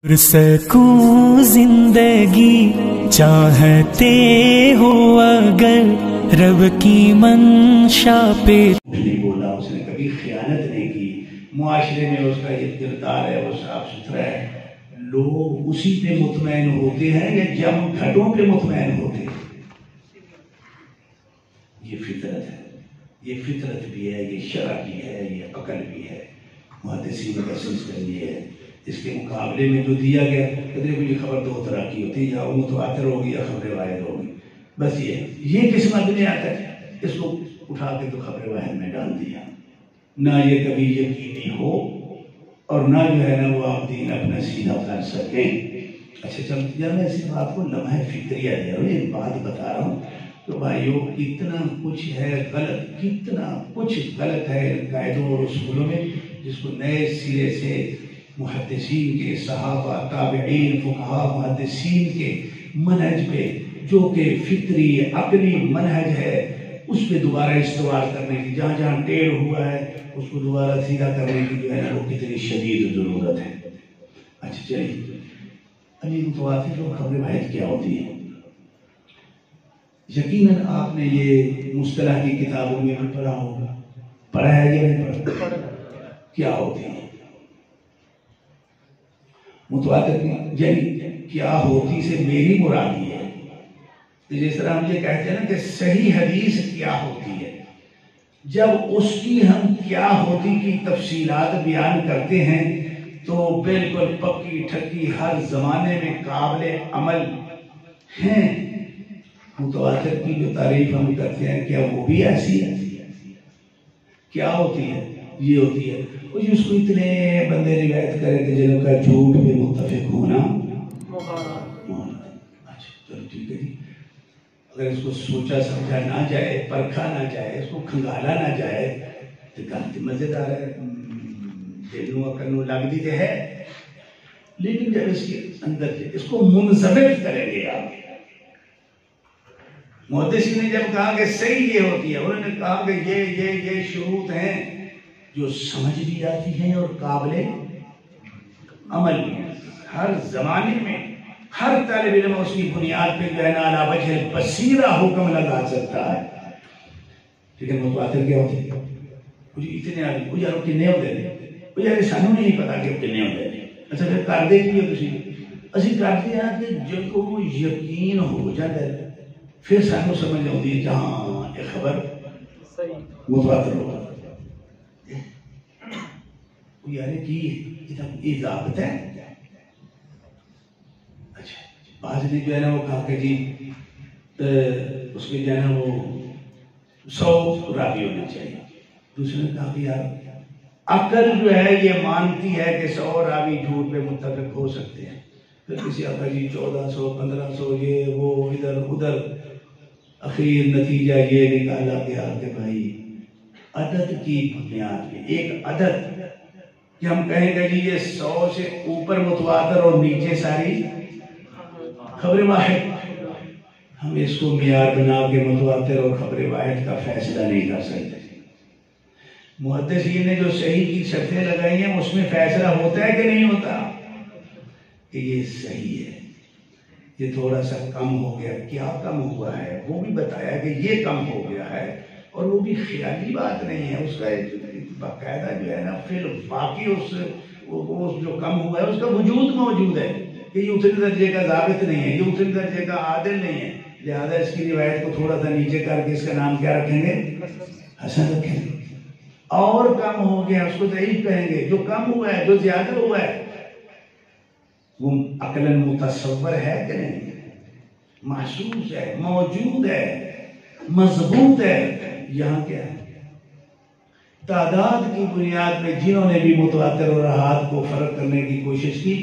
سکوں زندگی چاہتے ہو اگر رب کی منشا پہ. نہیں بولا، اس نے کبھی خیانت نہیں کی، معاشرے میں اس کا یہ کردار ہے، وہ صاف ستھرا ہے. لوگ اسی پہ مطمئن ہوتے ہیں یا جم گھٹوں پہ مطمئن ہوتے ہیں. یہ فطرت ہے، یہ فطرت بھی ہے، یہ شرع بھی ہے، یہ عقل بھی ہے. محدثین کا سلسلہ یہ ہے. اس کے مقابلے میں جو دیا گیا کہ یہ خبر دو طرح کی ہوتی ہے، یا وہ متواتر ہوگی یا خبر واحد ہوگی. بس یہ قسمت میں آتا ہے. اس کو اٹھا کے تو خبر واحد میں ڈال دیا. نہ یہ کبھی یقینی ہو اور نہ جو ہے نا وہ آپ دین اپنا سیدھا کر سکیں. اچھا چل جب میں اس بات کو لمحہ فکریہ دے رہا ہوں، یہ بات بتا رہا ہوں تو بھائیو اتنا کچھ ہے غلط، کتنا کچھ غلط ہے قاعدوں اور اصولوں میں، جس کو نئے سرے سے محدثین کے، صحابہ، تابعین، فقہاء، محدثین کے منہج پہ، جو کہ فطری عقلی منہج ہے، اس پہ دوبارہ استوار کرنے کی، جہاں جہاں ٹیڑھ ہوا ہے اس کو دوبارہ سیدھا کرنے کی جو ہے وہ کتنی شدید ضرورت ہے. اچھا چلیے، ابھی متواتر اور خبر واحد کیا ہوتی ہے؟ یقیناً آپ نے یہ مصطلح کی کتابوں میں بھی پڑھا ہوگا. پڑھا ہے یا نہیں پڑھا؟ کیا ہوتی ہے متواتر؟ یعنی کیا ہوتی سے میری مراد یہ ہے، جس طرح ہم یہ کہتے ہیں نا کہ صحیح حدیث کیا ہوتی ہے، جب اس کی ہم کیا ہوتی کی تفصیلات بیان کرتے ہیں تو بالکل پکی ٹھکی ہر زمانے میں قابل عمل ہیں. متواتر کی جو تعریف ہم کرتے ہیں کیا وہ بھی ایسی ہے؟ کیا ہوتی ہے؟ یہ ہوتی ہے اس کو اتنے بندے روایت کرے کہ جنہوں کا جھوٹ پہ متفق ہونا. اچھا چلو ٹھیک ہے جی. اگر اس کو سوچا سمجھا نہ جائے، پرکھا نہ جائے، اس کو کھنگالا نہ جائے تو کافی مزیدار ہے، دلوں عقل لگتی تو ہے. لیکن جب اس کے اندر اس کو منضبط کریں گے آپ، محدثین نے جب کہا کہ صحیح یہ ہوتی ہے، انہوں نے کہا کہ یہ شروط ہیں جو سمجھ بھی آتی ہیں اور قابل عمل بھی ہیں. ہر زمانے میں ہر طالب علم اس کی بنیاد پہ جو ہے نا علی وجہ بصیرہ حکم لگا سکتا ہے. لیکن متواتر کیا ہوتی ہے؟ مجھے اتنے آدمی وہ یار کنے ہوتے ہیں، وہ یار سانو نہیں پتا کہ کنے ہوتے ہیں. اچھا پھر کر دے کی اسی کرتے ہیں کہ جن کو وہ یقین ہو جاتا ہے پھر سانو سمجھ آتی ہے جہاں یہ خبر متواتر ہوگا. یعنی کہ یہ ضابط ہے. اچھا بعض نے جو ہے نا وہ کہا کہ جی اس کے جو ہے نا وہ 100 راوی ہونے چاہیے. دوسرے نے کہا کہ یار عقل جو ہے یہ مانتی ہے کہ 100 راوی جھوٹ پہ متفق ہو سکتے ہیں. پھر کسی آقا جی 1400 1500 یہ وہ ادھر ادھر. اخیر نتیجہ یہ نکالا کہ بھائی عدد کی بنیاد پہ ایک عدد کہ ہم کہیں گے جی یہ 100 سے اوپر متواتر اور نیچے ساری خبر واحد، ہم اس کو معیار بنا کے متواتر اور خبر واحد کا فیصلہ نہیں کر سکتے. محدثین نے جو صحیح کی شرطیں لگائی ہیں اس میں فیصلہ ہوتا ہے کہ نہیں ہوتا کہ یہ صحیح ہے، یہ تھوڑا سا کم ہو گیا. کیا کم ہوا ہے وہ بھی بتایا کہ یہ کم ہو گیا ہے، اور وہ بھی خیالی بات نہیں ہے، اس کا باقاعدہ جو ہے نا فی الواقع اس جو کم ہوا ہے اس کا وجود موجود ہے کہ یہ اتنے درجے کا ضابط نہیں ہے، یہ اتنے درجے کا عادل نہیں ہے. لہذا اس کی روایت کو تھوڑا سا نیچے کر کے اس کا نام کیا رکھیں گے؟ حسن رکھیں گے. اور کم ہو گیا اس کو ضعیف کہیں گے. جو کم ہوا ہے، جو زیادہ ہوا ہے، وہ عقلاً متصور ہے کہ نہیں؟ محسوس ہے، موجود ہے، مضبوط ہے. یہاں کیا ہے؟ تعداد کی بنیاد پہ جنہوں نے بھی متواتر اور احاد کو فرق کرنے کی کوشش کی،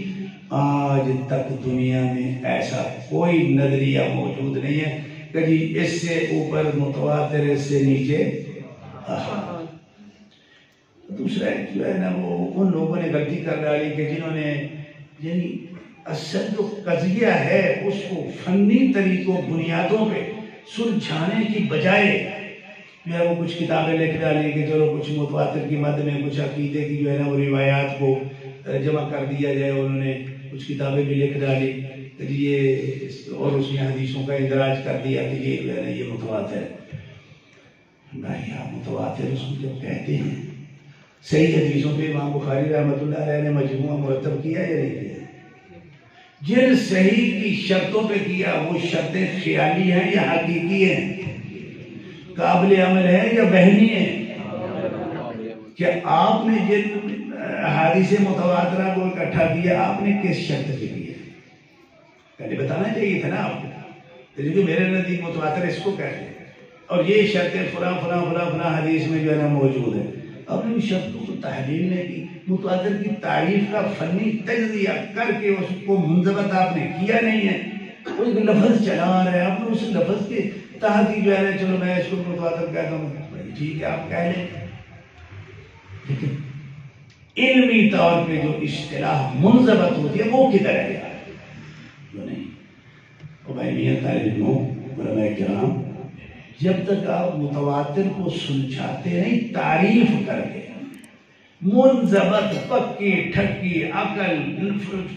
آج تک دنیا میں ایسا کوئی نظریہ موجود نہیں ہے کہ جی اس سے اوپر متواتر، اس سے نیچے احاد. دوسرا جو ہے نا وہ ان لوگوں نے غلطی کر ڈالی کہ جنہوں نے یعنی اصل جو قضیہ ہے اس کو فنی طریقوں بنیادوں پہ سلجھانے کی بجائے جو ہے وہ کچھ کتابیں لکھ ڈالی کہ چلو کچھ متواتر کی مد میں کچھ عقیدے کی جو ہے نا وہ روایات کو جمع کر دیا جائے. انہوں نے کچھ کتابیں بھی لکھ ڈالی یہ، اور اس میں حدیثوں کا اندراج کر دیا کہ یہ جو ہے نا یہ متواتر ہے۔ بھائی آپ متواتر اس کو جب کہتے ہیں، صحیح حدیثوں پہ امام بخاری رحمۃ اللہ علیہ نے مجموعہ مرتب کیا یا نہیں کیا؟ جن صحیح کی شرطوں پہ کیا وہ شرطیں خیالی ہیں یا حقیقی ہیں؟ قابل عمل ہے یا وہمی ہے؟ کہ آپ نے جن احادیث متواترہ کو اکٹھا کیا آپ نے کس شرط پہ کیا؟ پہلے بتانا چاہیے تھا نا آپ کو، کیونکہ میرے نزدیک متواتر اس کو کہتے ہیں اور یہ شرطیں فلاں فلاں فلاں فلاں حدیث میں جو ہے نا موجود ہے۔ اب ان شرطوں کو تحلیل نے کی، متواتر کی تعریف کا فنی تجزیہ کر کے اس کو منضبط آپ نے کیا نہیں ہے، وہ ایک لفظ چلا رہا ہے، آپ نے اس لفظ کے تحت ہی جو ہے نا چلو میں اس کو متواتر کہتا ہوں، ٹھیک ہے آپ کہہ لیں، لیکن علمی طور پہ جو اصطلاح منضبط ہوتی ہے وہ کدھر ہے؟ جو نہیں۔ اور بھائی میاں طالب علموں، علماء کرام، جب تک آپ متواتر کو سلجھاتے نہیں، تعریف کر کے منضبط پکی ٹھکی عقل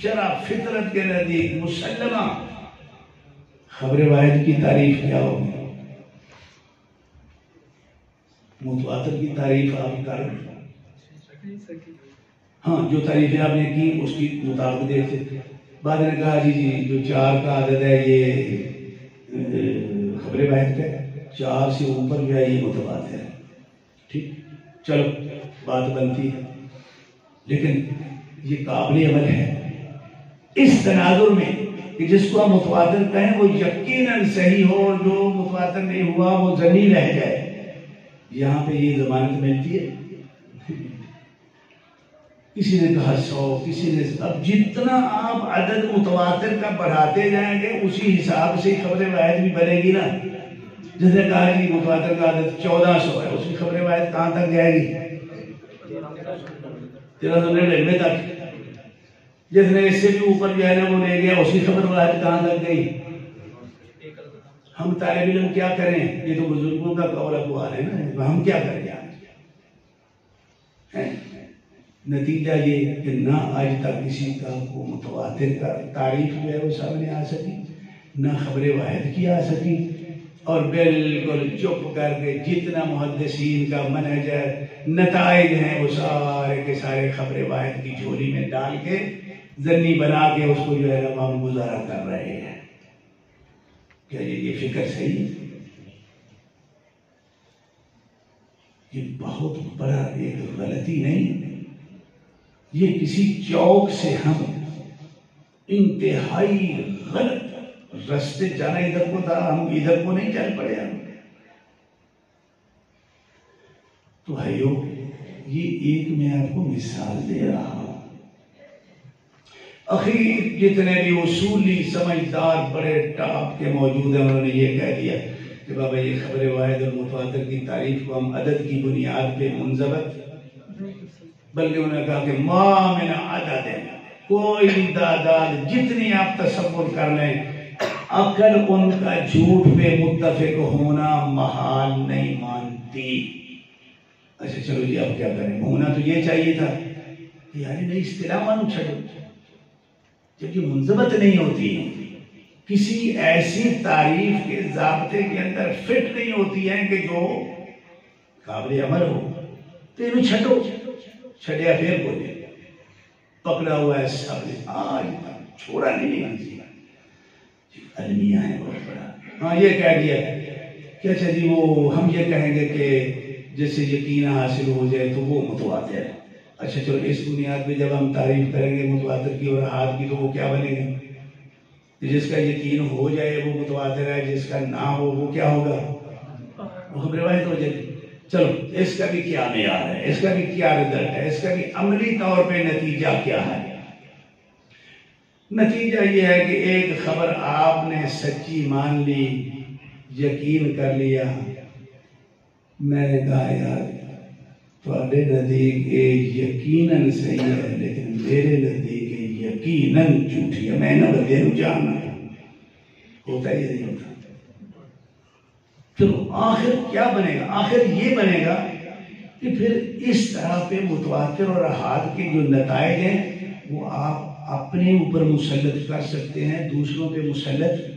شرع فطرت کے نزدیک مسلمہ خبر واحد کی تعریف کیا ہوگی؟ متواتر کی تعریف آپ کر ہاں جو تعریفیں آپ نے کی اس کی مطابق دیکھتے، بعد نے کہا جی جو 4 کا عدد ہے یہ خبر واحد کا ہے، 4 سے اوپر جو ہے یہ متواتر ہے، ٹھیک، چلو بات بنتی ہے، لیکن یہ قابل عمل ہے اس تناظر میں کہ جس کو ہم متواتر کہیں وہ یقیناً صحیح ہو اور جو متواتر نہیں ہوا وہ ظنی رہ جائے، یہاں پہ یہ ضمانت ملتی ہے؟ کسی نے کہا 100، کسی نے، اب جتنا آپ عدد متواتر کا بڑھاتے جائیں گے اسی حساب سے خبر واحد بھی بنے گی نا۔ جس نے کہا کہ متواتر کا عدد 1400 ہے، اس کی خبر واحد کہاں تک جائے گی؟ 1399 تک۔ جس نے اس سے بھی اوپر جو ہے نا وہ لے گیا، اس کی خبر واحد کہاں تک گئی؟ ہم طالب علم کیا کریں؟ یہ تو بزرگوں کا قول اقوال ہے نا، ہم کیا کریں؟ نتیجہ یہ کہ نہ آج تک کسی کا کو متواتر کا تعریف جو ہے وہ سامنے آ سکی، نہ خبر واحد کی آ سکی، اور بالکل چپ کر کے جتنا محدثین کا منہج ہے، نتائج ہیں، وہ سارے کے سارے خبر واحد کی جھولی میں ڈال کے ذنی بنا کے اس کو جو ہے نا ہم گزارا کر رہے ہیں۔ کیا یہ فکر صحیح ہے؟ یہ بہت بڑا ایک غلطی نہیں، یہ کسی چوک سے ہم انتہائی غلط رستے جانا، ادھر کو تھا ہم ادھر کو نہیں چل پڑے ہم۔ تو بھائیو یہ ایک میں آپ کو مثال دے رہا ہوں، اخیر جتنے بھی اصولی سمجھدار بڑے ٹاپ کے موجود ہیں انہوں نے یہ کہہ دیا کہ بابا یہ خبر واحد اور متواتر کی تعریف کو ہم عدد کی بنیاد پہ منضبط، بلکہ انہوں نے کہا کہ ما من عدد، کوئی تعداد جتنی آپ تصور کر لیں، عقل ان کا جھوٹ پہ متفق ہونا محال نہیں مانتی۔ اچھا چلو جی اب کیا کریں؟ ہونا تو یہ چاہیے تھا کہ یار نہیں اصطلاح مانو چھڑو، جب یہ منضبط نہیں ہوتی، کسی ایسی تعریف کے ضابطے کے اندر فٹ نہیں ہوتی ہے کہ جو قابل عمل ہو، تو انہوں چھٹو، چھڑیا پھر بولے پکڑا ہوا ہے سب نے آج تک چھوڑا نہیں ہے، المیہ ہے بہت بڑا۔ ہاں یہ کہہ دیا کہ اچھا جی وہ ہم یہ کہیں گے کہ جس سے یقین حاصل ہو جائے تو وہ متواتر ہے۔ اچھا چلو اس بنیاد پہ جب ہم تعریف کریں گے متواتر کی اور احاد کی تو وہ کیا بنے گا؟ جس کا یقین ہو جائے وہ متواتر ہے، جس کا نہ ہو وہ کیا ہوگا؟ وہ خبر واحد ہو جائے گی۔ چلو اس کا بھی کیا معیار ہے، اس کا بھی کیا رزلٹ ہے، اس کا بھی عملی طور پہ نتیجہ کیا ہے؟ نتیجہ یہ ہے کہ ایک خبر آپ نے سچی مان لی، یقین کر لیا، میں نے کہا یار تھوڑے نزدیک یقیناً صحیح ہے لیکن میرے نزدیک یقیناً جھوٹی ہے، میں نہ بندے نو جاننا ہوتا ہے، یہ نہیں ہوتا۔ چلو آخر کیا بنے گا؟ آخر یہ بنے گا کہ پھر اس طرح پہ متواتر اور احاد کے جو نتائج ہیں وہ آپ اپنے اوپر مسلط کر سکتے ہیں، دوسروں پہ مسلط